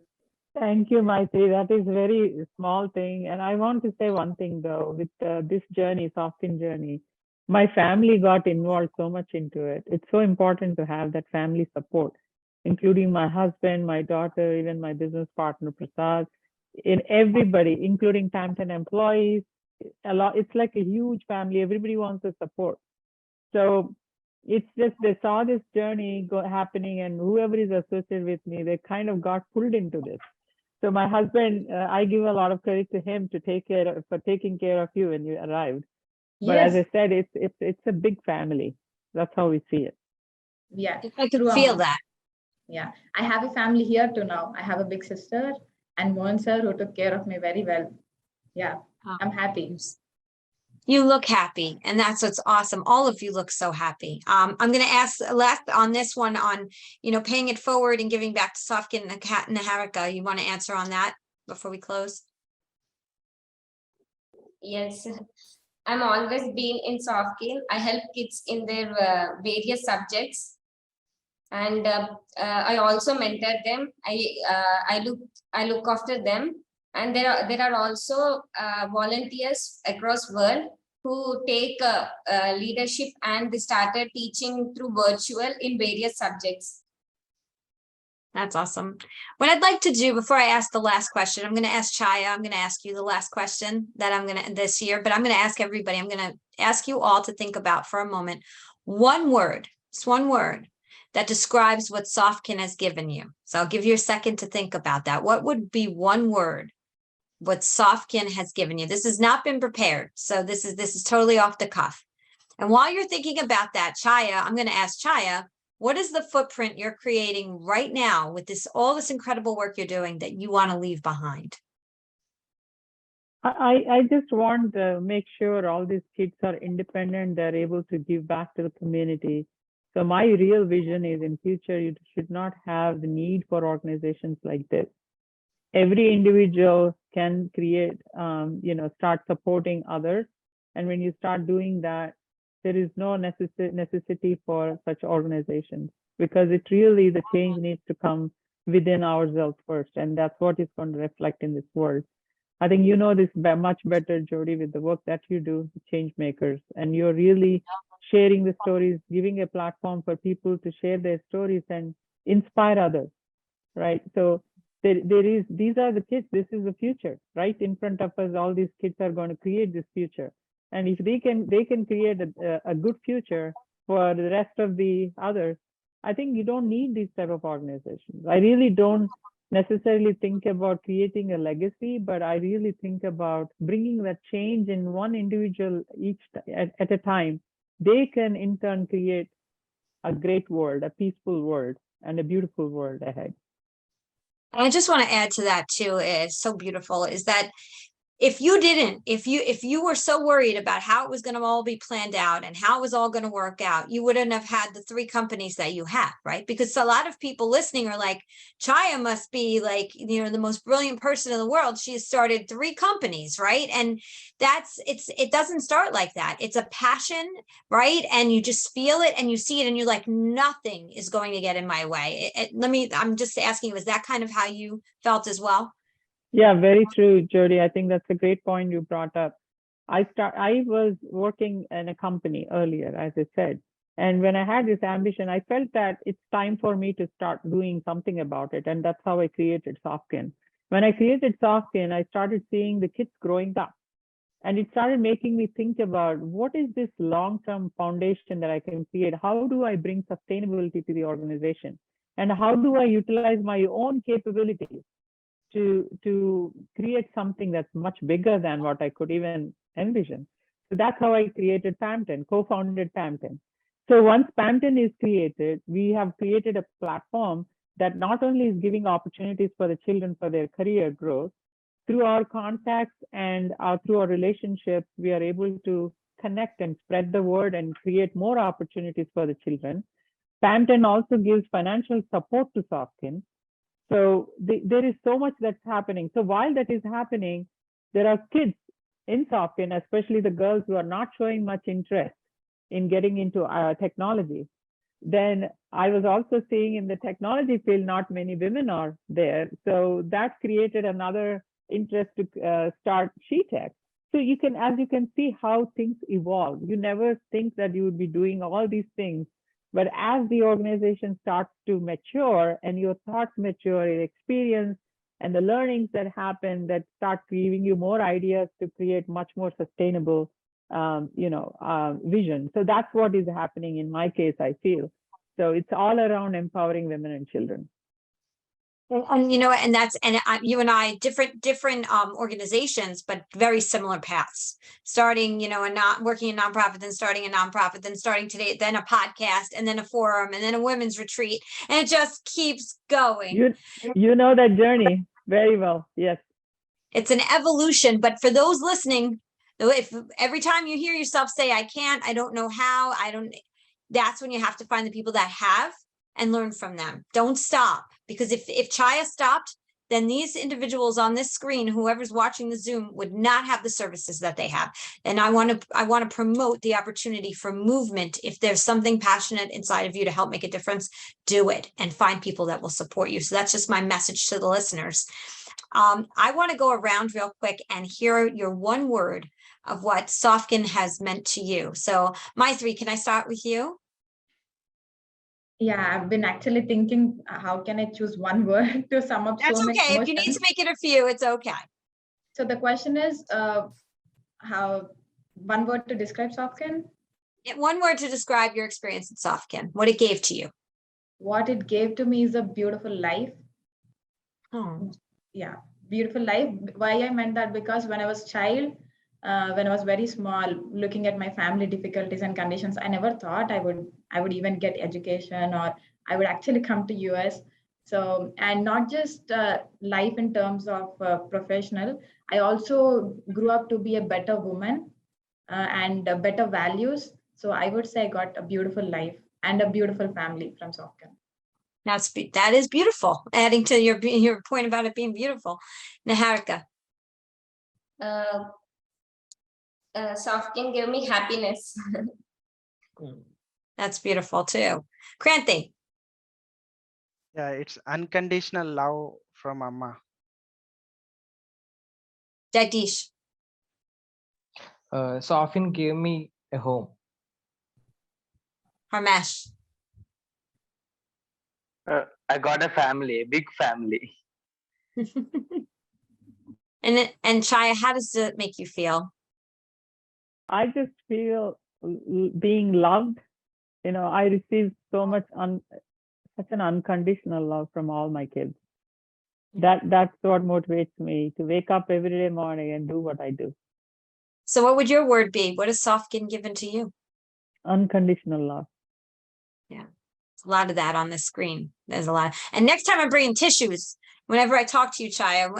Thank you, Mythri. That is very small thing. And I want to say one thing though, with this journey, SOFKIN journey, my family got involved so much into it. It's so important to have that family support, including my husband, my daughter, even my business partner, Prasad, in everybody, including PamTen employees. It's like a huge family. Everybody wants to support. So it's just they saw this journey happening, and whoever is associated with me, they kind of got pulled into this. So my husband, I give a lot of credit to him to for taking care of you when you arrived. But Yes. as I said, it's a big family. That's how we see it. Yeah, I can feel that. Yeah, I have a family here too now. I have a big sister and one sir who took care of me very well. Yeah, I'm happy. You look happy, and that's what's awesome. All of you look so happy. I'm going to ask last on this one on, paying it forward and giving back to SOFKIN and Niharika. You want to answer on that before we close? Yes, I'm always been in SOFKIN. I help kids in their various subjects, and I also mentor them. I look after them. And there are also volunteers across world who take leadership, and they started teaching through virtual in various subjects. That's awesome. What I'd like to do before I ask the last question, I'm going to ask Chaya. I'm going to ask you the last question that I'm going to this year, but I'm going to ask everybody. I'm going to ask you all to think about for a moment one word. It's one word that describes what SOFKIN has given you. So I'll give you a second to think about that. What would be one word what SOFKIN has given you? This has not been prepared, so this is totally off the cuff. And while you're thinking about that, Chaya, I'm going to ask Chaya, what is the footprint you're creating right now with all this incredible work you're doing that you want to leave behind? I just want to make sure all these kids are independent, they're able to give back to the community. So my real vision is in future, you should not have the need for organizations like this. Every individual can create, start supporting others. And when you start doing that, there is no necessity for such organizations, because it really, the change needs to come within ourselves first. And that's what is going to reflect in this world. I think you know this much better, Jody, with the work that you do, Changemakers, and you're really sharing the stories, giving a platform for people to share their stories and inspire others, right? So these are the kids, this is the future, right? In front of us, all these kids are going to create this future. And if they can create a good future for the rest of the others, I think you don't need these type of organizations. I really don't necessarily think about creating a legacy, but I really think about bringing that change in one individual at a time. They can in turn create a great world, a peaceful world, and a beautiful world ahead. I just want to add to that too. It's so beautiful is that if you were so worried about how it was going to all be planned out and how it was all going to work out, you wouldn't have had the 3 companies that you have, right? Because a lot of people listening are like, Chaya must be like, the most brilliant person in the world. She has started 3 companies, right? And it doesn't start like that. It's a passion, right? And you just feel it and you see it and you're like, nothing is going to get in my way. I'm just asking you, is that kind of how you felt as well? Yeah, very true, Jody. I think that's a great point you brought up. I was working in a company earlier, as I said. And when I had this ambition, I felt that it's time for me to start doing something about it. And that's how I created SOFKIN. When I created SOFKIN, I started seeing the kids growing up. And it started making me think about what is this long-term foundation that I can create? How do I bring sustainability to the organization? And how do I utilize my own capabilities to create something that's much bigger than what I could even envision? So that's how I created PamTen, co-founded PamTen. So once PamTen is created, we have created a platform that not only is giving opportunities for the children for their career growth, through our contacts and through our relationships, we are able to connect and spread the word and create more opportunities for the children. PamTen also gives financial support to SOFKIN. So there is so much that's happening. So while that is happening, there are kids in SOFKIN, especially the girls who are not showing much interest in getting into technology. Then I was also seeing in the technology field, not many women are there. So that created another interest to start Shetek. So as you can see how things evolve. You never think that you would be doing all these things. But as the organization starts to mature and your thoughts mature, your experience and the learnings that happen that start giving you more ideas to create much more sustainable, vision. So that's what is happening in my case, I feel. So it's all around empowering women and children. And you and I different organizations, but very similar paths. Starting, working in nonprofit, then starting a nonprofit, then starting today, then a podcast, and then a forum, and then a women's retreat, and it just keeps going. You know that journey very well. Yes, it's an evolution. But for those listening, if every time you hear yourself say, "I can't," "I don't know how," that's when you have to find the people that have and learn from them. Don't stop. Because if Chaya stopped, then these individuals on this screen, whoever's watching the Zoom, would not have the services that they have. And I want to promote the opportunity for movement. If there's something passionate inside of you to help make a difference, do it and find people that will support you. So that's just my message to the listeners. I want to go around real quick and hear your one word of what SOFKIN has meant to you. So Mythri, can I start with you? Yeah, I've been actually thinking, how can I choose one word to sum up That's so many okay. If you need emotions? to make it a few, it's okay. So the question is, how one word to describe SOFKIN? One word to describe your experience at SOFKIN, what it gave to you. What it gave to me is a beautiful life. Oh. Yeah, beautiful life. Why I meant that, because when I was child, when I was very small, looking at my family difficulties and conditions, I never thought I would even get education, or I would actually come to US. So, and not just life in terms of professional, I also grew up to be a better woman, and better values. So I would say I got a beautiful life and a beautiful family from SOFKIN. That is beautiful. Adding to your point about it being beautiful. Niharika. SOFKIN gave me happiness. That's beautiful too. Kranthii. Yeah, it's unconditional love from Amma. Jagdish. SOFKIN gave me a home. Parmesh. I got a family, a big family. And Chaya, how does it make you feel? I just feel being loved. I received so much such an unconditional love from all my kids. That's what motivates me to wake up every day morning and do what I do. So what would your word be? What has SOFKIN given to you? Unconditional love. Yeah, a lot of that on the screen. There's a lot. And next time I'm bringing tissues whenever I talk to you, Chaya.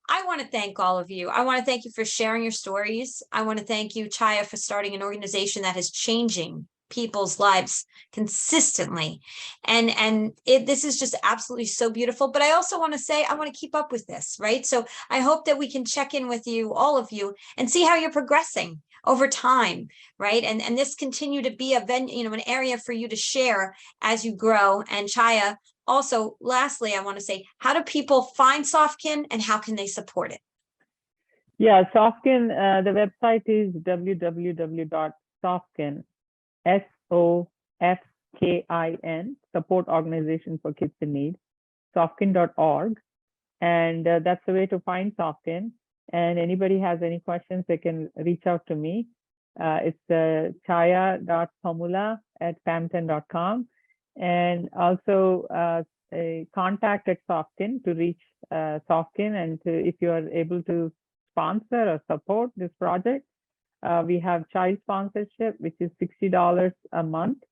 I want to thank all of you. I want to thank you for sharing your stories. I want to thank you, Chaya, for starting an organization that is changing people's lives consistently. And this is just absolutely so beautiful. But I also want to say, I want to keep up with this, right? So I hope that we can check in with you, all of you, and see how you're progressing over time, right? And this continue to be an area for you to share as you grow. And Chaya, also, lastly, I want to say, how do people find SOFKIN and how can they support it? Yeah, SOFKIN, the website is www.sofkin, SOFKIN, support organization for kids in need, sofkin.org. And that's the way to find SOFKIN. And anybody has any questions, they can reach out to me. It's chaya.pamula@pamten.com. And also a contact at SOFKIN to reach SOFKIN, and if you are able to sponsor or support this project. We have child sponsorship, which is $60 a month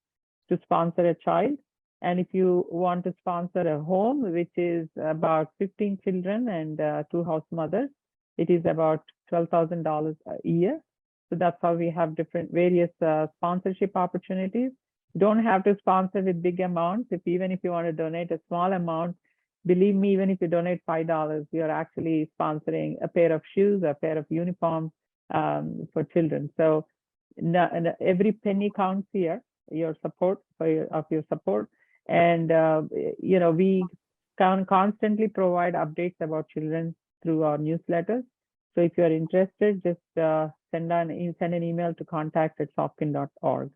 to sponsor a child. And if you want to sponsor a home, which is about 15 children and 2 house mothers, it is about $12,000 a year. So that's how we have various sponsorship opportunities. You don't have to sponsor with big amounts. Even if you want to donate a small amount, believe me, even if you donate $5, you're actually sponsoring a pair of shoes, a pair of uniforms for children. So every penny counts here. Your support of your support, and we can constantly provide updates about children through our newsletters. So if you are interested, just send an email to contact@sofkin.org.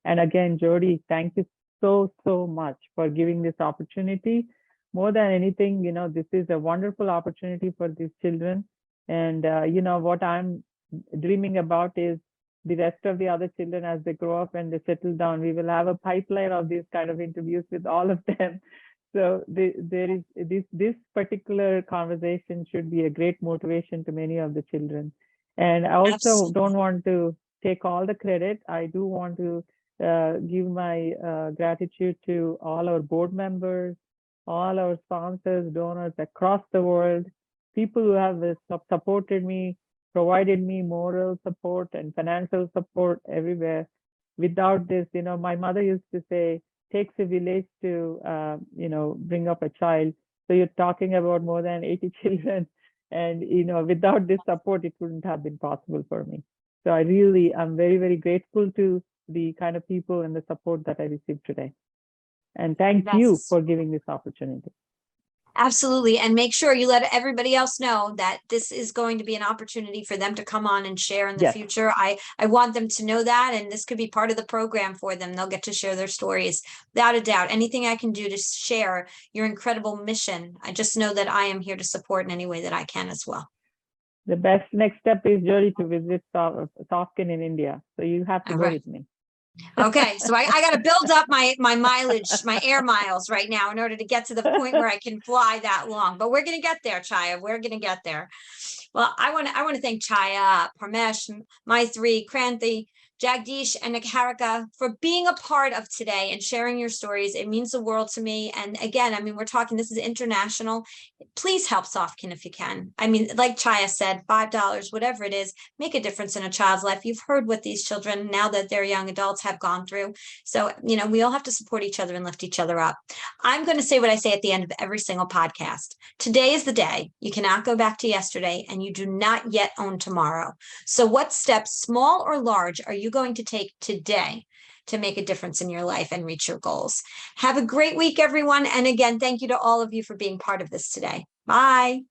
And again, Jody, thank you so much for giving this opportunity. More than anything, this is a wonderful opportunity for these children. And what I'm dreaming about is the rest of the other children as they grow up and they settle down. We will have a pipeline of these kind of interviews with all of them. So there is this particular conversation should be a great motivation to many of the children. And I also don't want to take all the credit. I do want to give my gratitude to all our board members, all our sponsors, donors across the world, people who have supported me, provided me moral support and financial support everywhere. Without this, my mother used to say, takes a village to, bring up a child. So you're talking about more than 80 children. And, without this support, it wouldn't have been possible for me. So I'm very, very grateful to the kind of people and the support that I received today. And thank you for giving this opportunity. Absolutely. And make sure you let everybody else know that this is going to be an opportunity for them to come on and share in the Yes. future. I want them to know that, and this could be part of the program for them. They'll get to share their stories without a doubt. Anything I can do to share your incredible mission, I just know that I am here to support in any way that I can as well. The best next step is, Jody, to visit SOFKIN in India. So you have to All go right. with me. Okay, so I got to build up my mileage, my air miles right now in order to get to the point where I can fly that long. But we're going to get there, Chaya. We're going to get there. Well, I want to thank Chaya, Parmesh, Mythri, Kranthii, Jagdish, and Niharika for being a part of today and sharing your stories. It means the world to me. And again, I mean, we're talking, this is international. Please help SOFKIN if you can. I mean, like Chaya said, $5, whatever it is, make a difference in a child's life. You've heard what these children, now that they're young adults, have gone through. So, you know, we all have to support each other and lift each other up. I'm going to say what I say at the end of every single podcast. Today is the day. You cannot go back to yesterday, and you do not yet own tomorrow. So what steps, small or large, are you going to take today to make a difference in your life and reach your goals? Have a great week, everyone. And again, thank you to all of you for being part of this today. Bye.